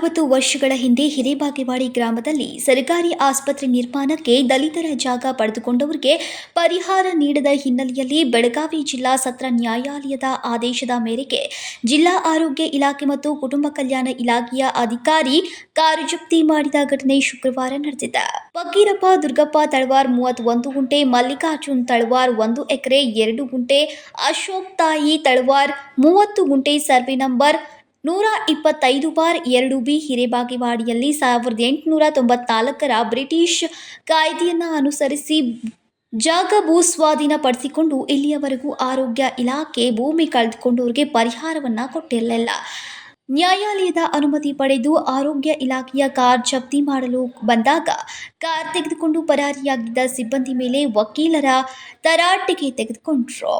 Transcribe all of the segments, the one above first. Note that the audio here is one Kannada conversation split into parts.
60 ವರ್ಷಗಳ ಹಿಂದೆ ಹಿರೇಬಾಗೇವಾಡಿ ಗ್ರಾಮದಲ್ಲಿ ಸರ್ಕಾರಿ ಆಸ್ಪತ್ರೆ ನಿರ್ಮಾಣಕ್ಕೆ ದಲಿತರ ಜಾಗ ಪಡೆದುಕೊಂಡವರಿಗೆ ಪರಿಹಾರ ನೀಡದ ಹಿನ್ನೆಲೆಯಲ್ಲಿ ಬೆಳಗಾವಿ ಜಿಲ್ಲಾ ಸತ್ರ ನ್ಯಾಯಾಲಯದ ಆದೇಶದ ಮೇರೆಗೆ ಜಿಲ್ಲಾ ಆರೋಗ್ಯ ಇಲಾಖೆ ಮತ್ತು ಕುಟುಂಬ ಕಲ್ಯಾಣ ಇಲಾಖೆಯ ಅಧಿಕಾರಿ ಕಾರು ಜಪ್ತಿ ಮಾಡಿದ ಘಟನೆ ಶುಕ್ರವಾರ ನಡೆದಿದೆ. ಫಕೀರಪ್ಪ ದುರ್ಗಪ್ಪ ತಳವಾರ್ 31 ಗುಂಟೆ, ಮಲ್ಲಿಕಾರ್ಜುನ್ ತಳವಾರ್ 1 ಎಕರೆ 2 ಗುಂಟೆ, ಅಶೋಕ್ ತಾಯಿ ತಳವಾರ್ 30 ಗುಂಟೆ, ಸರ್ವೆ ನಂಬರ್ 125/2B ಹಿರೇಬಾಗೇವಾಡಿಯಲ್ಲಿ 1894ರ ಬ್ರಿಟಿಷ್ ಕಾಯ್ದೆಯನ್ನು ಅನುಸರಿಸಿ ಜಾಗ ಭೂ ಸ್ವಾಧೀನ ಪಡಿಸಿಕೊಂಡು ಇಲ್ಲಿಯವರೆಗೂ ಆರೋಗ್ಯ ಇಲಾಖೆ ಭೂಮಿ ಕಳೆದುಕೊಂಡವರಿಗೆ ಪರಿಹಾರವನ್ನು ಕೊಟ್ಟಿರಲಿಲ್ಲ. ನ್ಯಾಯಾಲಯದ ಅನುಮತಿ ಪಡೆದು ಆರೋಗ್ಯ ಇಲಾಖೆಯ ಕಾರ್ ಜಪ್ತಿ ಮಾಡಲು ಬಂದಾಗ ಕಾರ್ ತೆಗೆದುಕೊಂಡು ಪರಾರಿಯಾಗಿದ್ದ ಸಿಬ್ಬಂದಿ ಮೇಲೆ ವಕೀಲರ ತರಾಟೆಗೆ ತೆಗೆದುಕೊಂಡ್ರು.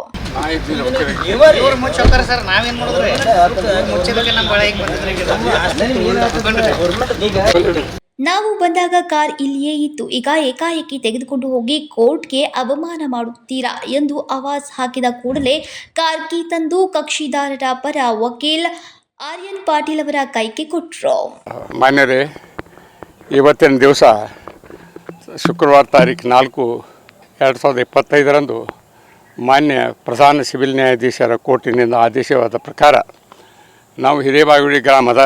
ನಾವು ಬಂದಾಗ ಕಾರ್ ಇಲ್ಲಿಯೇ ಇತ್ತು, ಈಗ ಏಕಾಏಕಿ ತೆಗೆದುಕೊಂಡು ಹೋಗಿ ಕೋರ್ಟ್ಗೆ ಅವಮಾನ ಮಾಡುತ್ತೀರಾ ಎಂದು ಆವಾಜ್ ಹಾಕಿದ ಕೂಡಲೇ ಕಾರ್ ಕೀ ತಂದು ಕಕ್ಷಿದಾರರ ಪರ ವಕೀಲ್ ಆರ್ಯನ್ ಪಾಟೀಲ್ ಅವರ ಕೈಗೆ ಕೊಟ್ಟರು. ಮಾನ್ಯರೇ, ಇವತ್ತಿನ ದಿವಸ ಶುಕ್ರವಾರ ತಾರೀಕು 4, 2025ರಂದು ಮಾನ್ಯ ಪ್ರಧಾನ ಸಿವಿಲ್ ನ್ಯಾಯಾಧೀಶರ ಕೋರ್ಟಿನಿಂದ ಆದೇಶವಾದ ಪ್ರಕಾರ ನಾವು ಹಿರೇಬಾಗೇವಾಡಿ ಗ್ರಾಮದ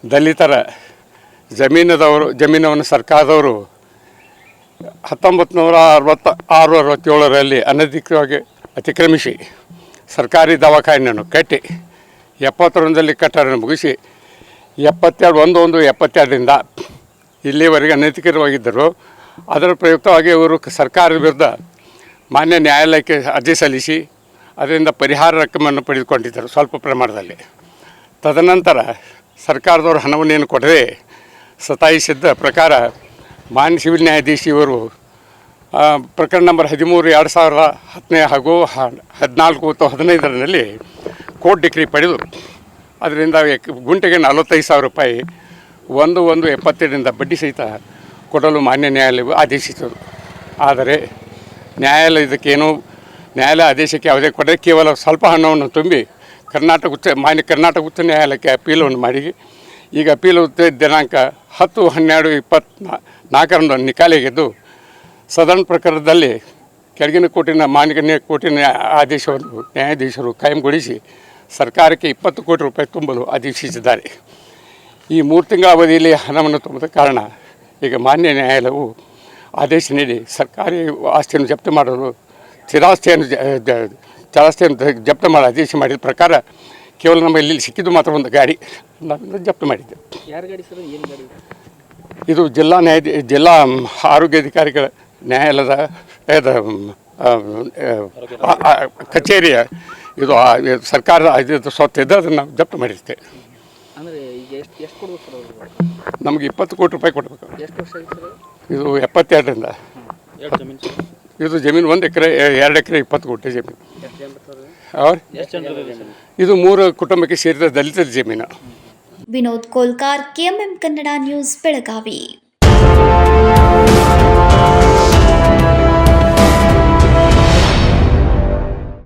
ದಲಿತರ ಜಮೀನವನ್ನು ಸರ್ಕಾರದವರು 1966-67ರಲ್ಲಿ ಅನಧಿಕೃತವಾಗಿ ಅತಿಕ್ರಮಿಸಿ ಸರ್ಕಾರಿ ದವಾಖಾನೆಯನ್ನು ಕಟ್ಟಿ 71ರಲ್ಲಿ ಕಟ್ಟಡ ಮುಗಿಸಿ 72/1/72ರಿಂದ ಇಲ್ಲಿವರೆಗೆ ಅನಧಿಕೃತವಾಗಿದ್ದರು. ಅದರ ಪ್ರಯುಕ್ತವಾಗಿ ಇವರು ಸರ್ಕಾರದ ವಿರುದ್ಧ ಮಾನ್ಯ ನ್ಯಾಯಾಲಯಕ್ಕೆ ಅರ್ಜಿ ಸಲ್ಲಿಸಿ ಅದರಿಂದ ಪರಿಹಾರ ರಕ್ಕಮನ್ನು ಪಡೆದುಕೊಂಡಿದ್ದರು ಸ್ವಲ್ಪ ಪ್ರಮಾಣದಲ್ಲಿ. ತದನಂತರ ಸರ್ಕಾರದವರು ಹಣವನ್ನೇನು ಕೊಡದೆ ಸತಾಯಿಸಿದ್ದ ಪ್ರಕಾರ ಮಾನ್ಯ ಸಿವಿಲ್ ನ್ಯಾಯಾಧೀಶಿ ಇವರು ಪ್ರಕರಣ ನಂಬರ್ 13/2010 ಹಾಗೂ 14/15ರಲ್ಲಿ ಕೋರ್ಟ್ ಡಿಕ್ರಿ ಪಡೆದು ಅದರಿಂದ ಗುಂಟೆಗೆ 45,000 ರೂಪಾಯಿ 1/1/72ರಿಂದ ಬಡ್ಡಿ ಸಹಿತ ಕೊಡಲು ಮಾನ್ಯ ನ್ಯಾಯಾಲಯವು ಆದೇಶಿಸಿತು. ಆದರೆ ನ್ಯಾಯಾಲಯ ಆದೇಶಕ್ಕೆ ಯಾವುದೇ ಕೊಡದೆ ಕೇವಲ ಸ್ವಲ್ಪ ಹಣವನ್ನು ತುಂಬಿ ಮಾನ್ಯ ಕರ್ನಾಟಕ ಉಚ್ಚ ನ್ಯಾಯಾಲಯಕ್ಕೆ ಅಪೀಲನ್ನು ಮಾಡಿ ಈಗ ಅಪೀಲು ದಿನಾಂಕ 10/12/24ರಂದು ನಿಕಾಲಿಗೆದ್ದು ಸದನ ಪ್ರಕರಣದಲ್ಲಿ ಕೆಳಗಿನ ಮಾನ್ಯ ಕೋರ್ಟಿನ ಆದೇಶವನ್ನು ನ್ಯಾಯಾಧೀಶರು ಕಾಯಂಗೊಳಿಸಿ ಸರ್ಕಾರಕ್ಕೆ 20 ಕೋಟಿ ರೂಪಾಯಿ ತುಂಬಲು ಆದೇಶಿಸಿದ್ದಾರೆ. ಈ 3 ತಿಂಗಳ ಅವಧಿಯಲ್ಲಿ ಹಣವನ್ನು ತುಂಬದ ಕಾರಣ ಈಗ ಮಾನ್ಯ ನ್ಯಾಯಾಲಯವು ಆದೇಶ ನೀಡಿ ಸರ್ಕಾರಿ ಆಸ್ತಿಯನ್ನು ಜಪ್ತಿ ಮಾಡಲು ಚರಾಸ್ತಿಯನ್ನು ಜಪ್ತಿ ಮಾಡಲು ಆದೇಶ ಮಾಡಿದ ಪ್ರಕಾರ ಕೇವಲ ನಮ್ಮ ಇಲ್ಲಿ ಸಿಕ್ಕಿದ್ದು ಮಾತ್ರ ಒಂದು ಗಾಡಿ ಜಪ್ತಿ ಮಾಡಿದ್ದೆ. ಇದು ಜಿಲ್ಲಾ ಆರೋಗ್ಯಾಧಿಕಾರಿಗಳ ನ್ಯಾಯಾಲಯದ ಕಚೇರಿಯ ಇದು ಸರ್ಕಾರದ ಇದು ಸ್ವತ್ತಿದ್ದು ಅದನ್ನು ನಾವು ಜಪ್ತಿ ಮಾಡಿರ್ತೇವೆ. ನಮಗೆ 20 ಕೋಟಿ ರೂಪಾಯಿ ಕೊಡಬೇಕು. ಇದು 72ರಿಂದ ಇದು ಜಮೀನು 1 ಎಕರೆ 2 ಎಕರೆ 20 ಕೋಟಿ ಜಮೀನು. ಇದು 3 ಕುಟುಂಬಕ್ಕೆ ಸೇರಿದ ದಲಿತರ ಜಮೀನು. Vinod Kolkar, KMM Kannada news, Belagavi.